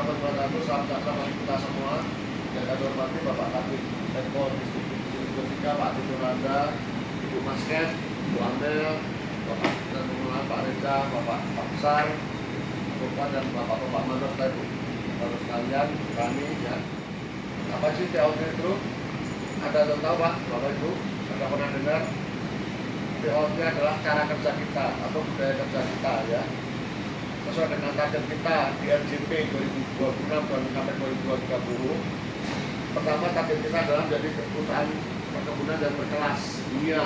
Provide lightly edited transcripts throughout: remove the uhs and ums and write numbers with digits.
warahmatullahi wabarakatuh. Salam sejahtera bagi kita semua. Yang kami hormati Bapak Kabid Menko Distribusi 3, Pak Tito Randa, Ibu Masket, Ibu Amel, Bapak dan Pak Reza, Bapak Besar, Bapak dan Bapak Mandos, Ibu. Bapak sekalian, kami ya. Apa sih TOT itu? Ada yang tahu Pak, Bapak Ibu? Ada pernah dengar? TOT adalah cara kerja kita atau budaya kerja kita ya. Sesuai dengan target kita di RJP 2026 sampai 2030. Pertama, target kita adalah menjadi perusahaan perkebunan yang berkelas dunia.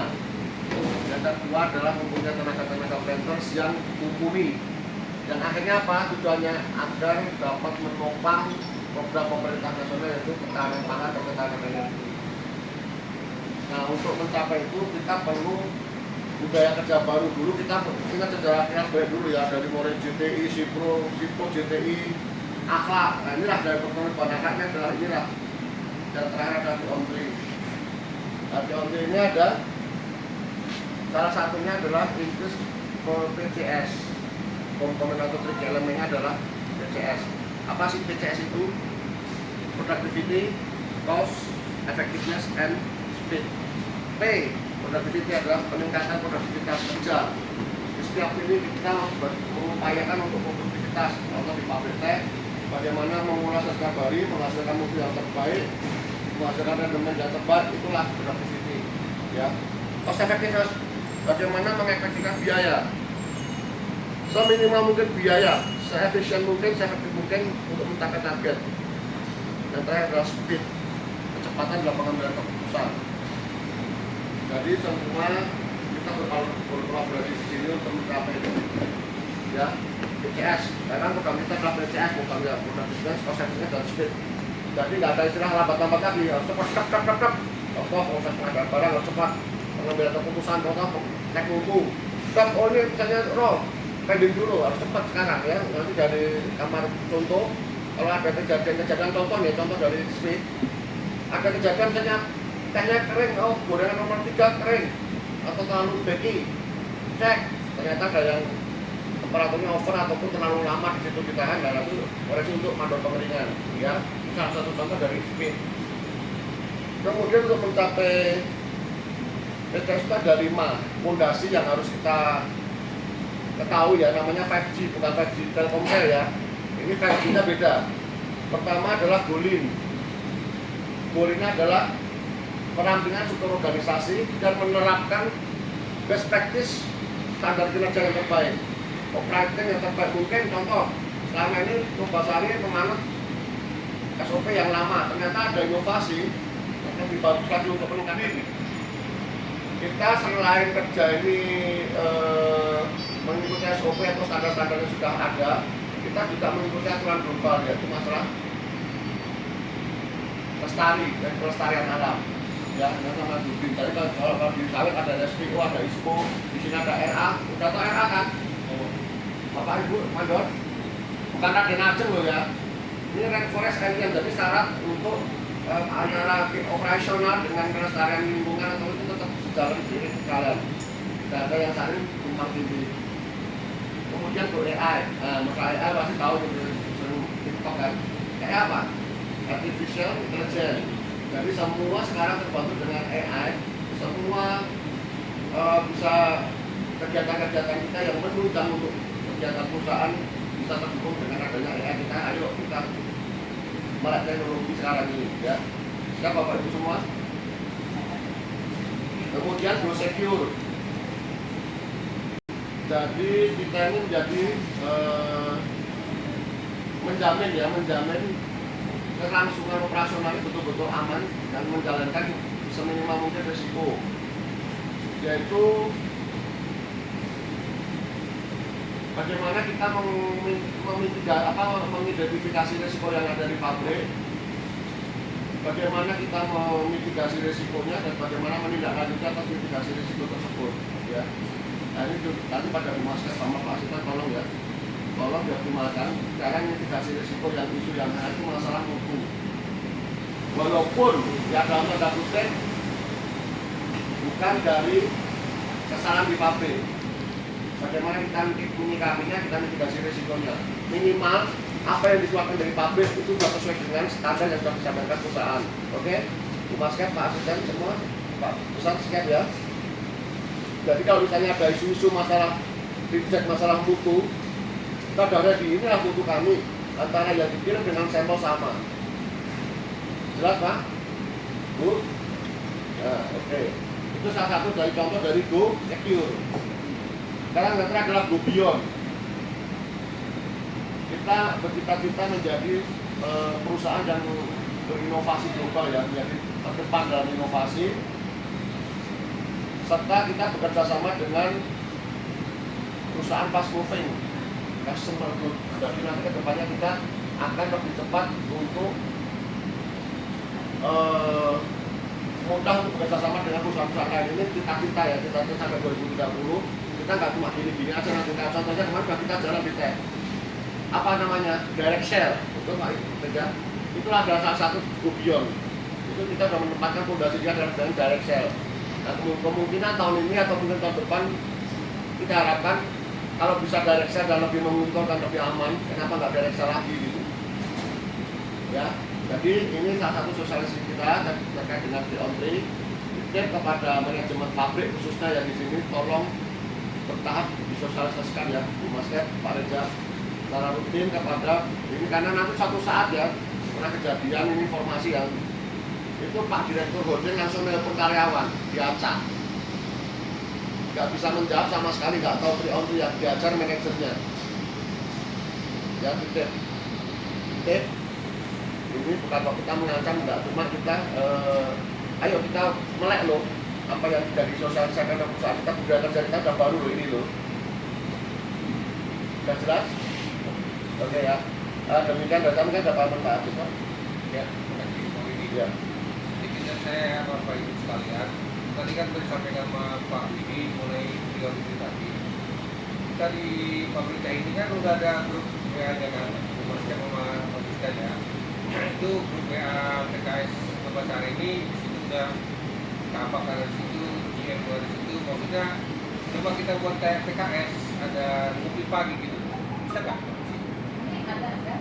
Yang kedua adalah mempunyai tenaga-tenaga planters yang mumpuni. Yang akhirnya apa? Tujuannya agar dapat menopang program pemerintah nasional yaitu ketahanan pangan dan ketahanan energi. Nah, untuk mencapai itu kita perlu budaya kerja baru. Dulu kita ingat sejarah kelas baik dulu ya, dari mulai JTI, SIPRO, JTI, akhlak. Nah, inilah dari pertemuan akhlaknya adalah inilah. Dan terakhir ada Ontri. Nah, Ontri ini ada salah satunya adalah Inggris PCS. Komponen atau trik elemennya adalah PCS. Apa sih PCS itu? Productivity, Cost, Effectiveness, and Speed. P, productivity adalah peningkatan produktivitas kerja. Di setiap ini kita mengupayakan untuk produktivitas. Contoh di pabrik teh, bagaimana mengulas setiap hari, menghasilkan mutu yang terbaik, menghasilkan rendemen yang terbaik, itulah productivity. Ya. Cost effectiveness, bagaimana mengefektifkan biaya. Seminimal mungkin biaya, se-efisien mungkin, se-efektif mungkin untuk mencapai target. Dan terakhir adalah speed, kecepatan dalam pengambilan keputusan. Jadi semua kita berkolaborasi di sini untuk mencapai itu. Ya, PCS. Karena program kita adalah PCS, bukan ya productiveness, cost effectiveness, dan speed. Jadi nggak ada istilah lambat-lambat lagi, harus cepat, cepat. Contoh proses pengadaan barang harus cepat, pengambilan keputusan, contoh cek mutu. Stop, oh ini misalnya roll, pending dulu, harus cepat sekarang ya. Nanti dari kamar contoh, kalau ada kejadian contoh nih, contoh dari speed, ada kejadian misalnya tehnya kering, oh gorengan nomor 3 kering atau terlalu beki, cek ternyata ada yang temperaturnya over ataupun terlalu lama di situ ditahan, dan itu koreksi untuk mandor pengeringan ya. Salah satu contoh dari speed. Kemudian untuk mencapai PCS itu ada 5 fondasi yang harus kita ketahui ya, namanya 5G, bukan 5G Telkomsel ya. Ini 5G-nya beda. Pertama adalah Golin. Golinnya adalah perampingan struktur organisasi dan menerapkan best practice standar kinerja yang terbaik, operating yang terbaik mungkin. Contoh, selama ini Nubasari memanut SOP yang lama, ternyata ada inovasi yang dibantu lagi untuk meningkatkan ini. Kita selain kerja ini mengikuti SOP atau standar-standar yang sudah ada, kita juga mengikuti aturan global, yaitu masalah lestari dan kelestarian alam. Ya, sama Dudin. Tadi kalau di sawit ada SPO, ada ISPO, di sini ada RA. Udah tau RA kan? Bapak Ibu Mandor, bukan Raden Ajeng loh ya. Ini Rainforest Area, jadi syarat untuk antara operasional dengan kelestarian lingkungan atau itu tetap sejalan di jalan. Tidak ada yang saling tumpang tindih. Kemudian untuk AI, masalah AI pasti tahu sering TikTok kan. AI apa? Artificial Intelligence. Jadi semua sekarang terbantu dengan AI, semua bisa kegiatan-kegiatan kita yang menunjang untuk kegiatan perusahaan bisa terdukung dengan adanya AI. Kita ayo kita melek teknologi sekarang ini ya. Siap Bapak Ibu semua. Kemudian Go Secure. Jadi kita ini menjadi menjamin kelangsungan operasional betul-betul aman dan menjalankan seminimal mungkin risiko, yaitu bagaimana kita mengidentifikasi risiko yang ada di pabrik, bagaimana kita memitigasi risikonya, dan bagaimana menindaklanjuti atas mitigasi risiko tersebut ya. Nah ini tadi pada Mas sama Pak Asita tolong ya, tolong dioptimalkan cara mitigasi risiko yang isu yang ada itu masalah mutu. Walaupun ya dalam tanda kutip bukan dari kesalahan di pabrik, bagaimana kita menyikapinya, kita mitigasi risikonya. Minimal apa yang dikeluarkan dari pabrik itu sudah sesuai dengan standar yang sudah disampaikan perusahaan. Oke, Mas Ket, Pak Asisten semua, Pak Pusat Sket ya. Jadi kalau misalnya ada isu-isu masalah dicek masalah mutu, kita ada di inilah mutu kami antara yang dikirim dengan sampel sama. Jelas Pak? Bu? Nah, oke. Itu salah satu dari contoh dari Go Secure. Sekarang yang terakhir adalah Go Beyond. Kita bercita-cita menjadi perusahaan yang berinovasi global ya, menjadi terdepan dalam inovasi. Serta kita bekerja sama dengan perusahaan fast moving, customer good. Jadi nanti ke depannya kita akan lebih cepat untuk mudah untuk bekerja sama dengan perusahaan-perusahaan lain. Ini cita-cita ya, cita-cita sampai 2030. Kita nggak cuma gini-gini aja, nanti contohnya kemarin sudah kita jalan di tech. Apa namanya? Direct share, betul Pak Teja? Itulah adalah salah satu Go Beyond. Itu kita sudah menempatkan fondasi dia adalah dengan direct share. Nah, kemungkinan tahun ini atau mungkin tahun depan kita harapkan kalau bisa direct share dan lebih menguntungkan, lebih aman, kenapa nggak direct share lagi gitu? Ya, jadi ini salah satu sosialisasi kita terkait dengan pre-on-tree. Titip kepada manajemen pabrik khususnya yang di sini, tolong bertahap disosialisasikan ya, Bu Masket, Pak Reza, secara rutin kepada ini karena nanti suatu saat ya pernah kejadian ini informasi yang itu Pak Direktur Holding langsung nelpon karyawan, diacak, nggak bisa menjawab sama sekali, nggak tahu pre-on-tree yang diajar manajernya. Ya titip, ini bukan waktu kita mengancam, enggak, cuma kita ayo kita melek loh apa yang dari sosialisasikan perusahaan kita, budaya kerja kita udah baru loh ini loh. Sudah jelas? Oke ya. Demikian dari kami kan ada Pak Agus Pak. Ya, terima kasih Pak Widi. Ya. Jadi saya Bapak Ibu sekalian, tadi kan disampaikan sama Pak Widi mengenai prioritas tadi. Kita di pabrik ini kan udah ada grup WA-nya kan, Masnya sama Pak ya. Itu grup WA PKS Kebasar ini di situ udah Kapak dari situ, GM dari situ, maksudnya coba kita buat kayak PKS, ada kopi pagi gitu, bisa nggak? Ada.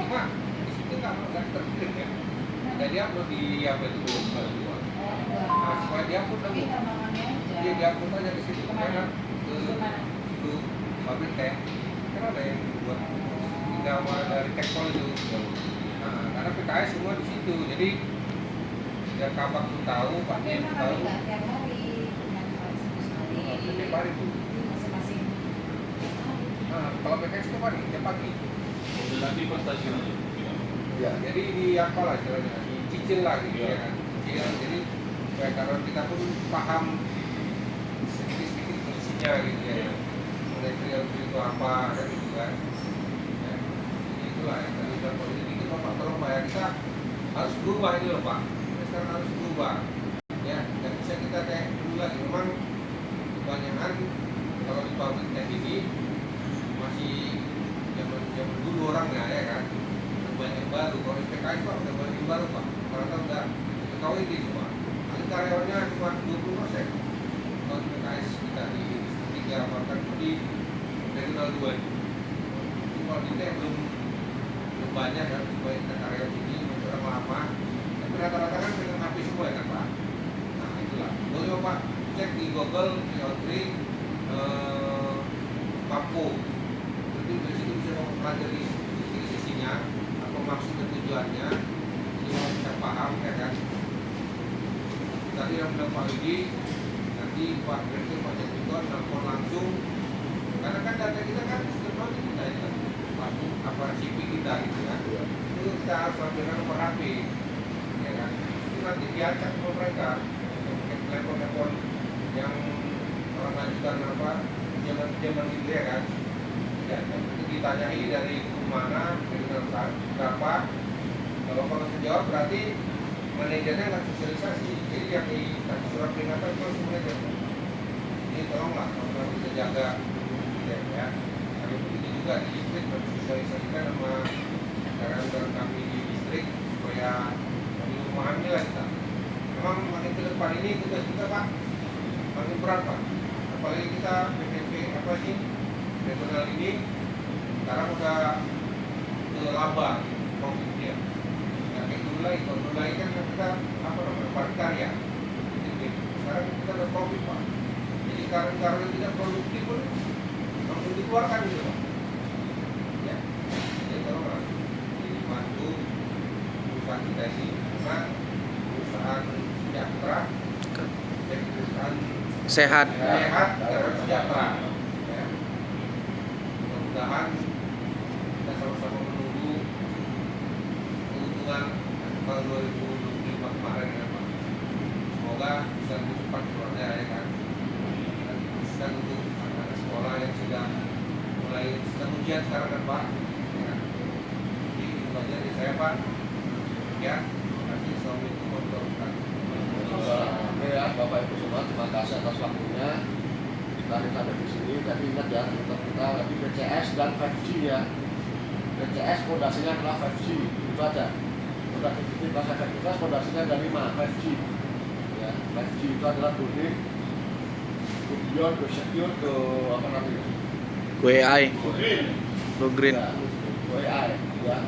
Cuma di situ nggak terkirim ya, dan dia upload di apa itu dua. Nah, supaya dia upload lagi, dia upload aja di situ, karena ke pabrik teh, karena ada yang buat tinggal dari tekpol itu. Nah, karena PKS semua di situ, jadi biar Kabak tuh tahu, Pak Jen tahu. Tiap hari, Setiap hari tuh. masing-masing. Nah, kalau PKS itu pagi, tiap pagi. Nanti pas stasiun aja. Ya. Jadi di apa lah istilahnya, dicicil lah gitu ya kan. Cicil, jadi supaya karena kita pun paham sedikit-sedikit isinya gitu ya. Mengenai periode itu apa kan gitu kan. Ya. Jadi itulah ya, tadi udah politik itu Pak tolong Pak ya, kita harus berubah ini loh Pak. Kita sekarang harus berubah. Ya, dan bisa kita kayak dulu lagi. Memang kebanyakan kalau di pabrik teh ini masih zaman dulu orangnya ya kan, banyak yang baru. Kalau di PKS Pak udah banyak yang baru Pak, karena udah ketahui ini semua. Nanti karyawannya cuma 20%. Kalau di PKS kita di distrik 3 bahkan di regional 2 itu. Kalau di teh belum banyak kan, supaya kita karyawan ini masih orang lama. Tapi rata-rata kan dengan HP semua ya kan Pak. Nah itulah. Boleh Pak cek di Google, di Outreach, Papo. Dari situ bisa mempelajari sisinya, apa maksud dan tujuannya, jadi bisa paham ya kan. Tadi yang bilang Pak Widi, nanti Pak Direktur Pak Jatiton nelfon langsung, karena kan data kita kan setiap hari kita ya, apa CP kita gitu kan, itu kita harus ambilkan nomor HP, ya kan. Itu nanti diacak sama mereka, telepon-telepon yang orang lanjutan apa, zaman gitu ya kan. Ya, itu ditanyai dari mana, dari berapa. Kalau sejawab berarti manajernya nggak sosialisasi. Jadi yang dikasih surat peringatan itu harus manajer. Ini tolonglah kalau bisa jaga ya. Kami begitu juga di distrik sosialisasikan sama karyawan kami di distrik supaya kami memahami lah kita. Memang makin ke depan ini tugas kita Pak makin berat Pak. Apalagi kita PPP apa sih? Regional ini sekarang udah maba profitnya. Nah, kayak dulu lagi kan kita apa namanya berkarya. Jadi, sekarang kita ada profit Pak. Jadi karena tidak produktif pun langsung dikeluarkan gitu Pak. Ya, jadi tolonglah dibantu perusahaan kita sih, karena perusahaan sejahtera, jadi perusahaan Sehat. sehat dan sejahtera. Ya. Mudah-mudahan kita sama-sama menunggu keuntungan tahun 2025 kemarin ya Pak. Semoga bisa lebih cepat keluarnya ya kan. Dan dikhususkan untuk anak-anak sekolah yang sudah mulai sedang ujian sekarang kan Pak. Ya. Jadi itu aja dari saya Pak. Ya, terima kasih. Assalamualaikum warahmatullahi wabarakatuh. Oke ya, Bapak Ibu semua, terima kasih atas waktunya. Kita sampai di sini. Jadi ingat ya, untuk kita lagi PCS dan 5G ya. PCS fondasinya adalah 5G, itu aja. Produktivitas efektivitas fondasinya ada 5, 5G. Ya, 5G itu adalah booming, go beyond, go secure, go apa namanya? Go AI. Green. Go green. Ya, go AI. Ya.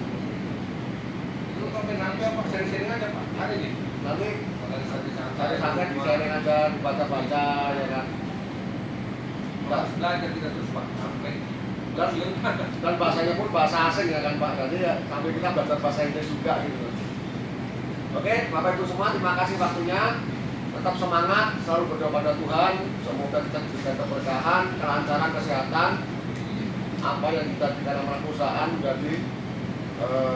Itu kalau nanti apa sering-sering aja Pak. Ada nih. Nanti Santai-santai. santai di sharing aja, dibaca-baca ya kan. Harus belajar kita terus Pak. Sampai Dan bahasanya pun bahasa asing ya kan Pak. Jadi ya sampai kita belajar bahasa Inggris juga gitu. Oke, Bapak Ibu semua, terima kasih waktunya. Tetap semangat, selalu berdoa pada Tuhan. Semoga kita diberikan keberkahan, kelancaran kesehatan. Apa yang kita di dalam perusahaan menjadi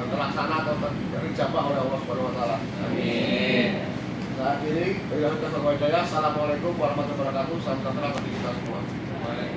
terlaksana atau terijabah oleh Allah Subhanahu wa taala. Amin. Saat ini, Assalamualaikum warahmatullahi wabarakatuh. Salam sejahtera bagi kita semua. Waalaikumsalam.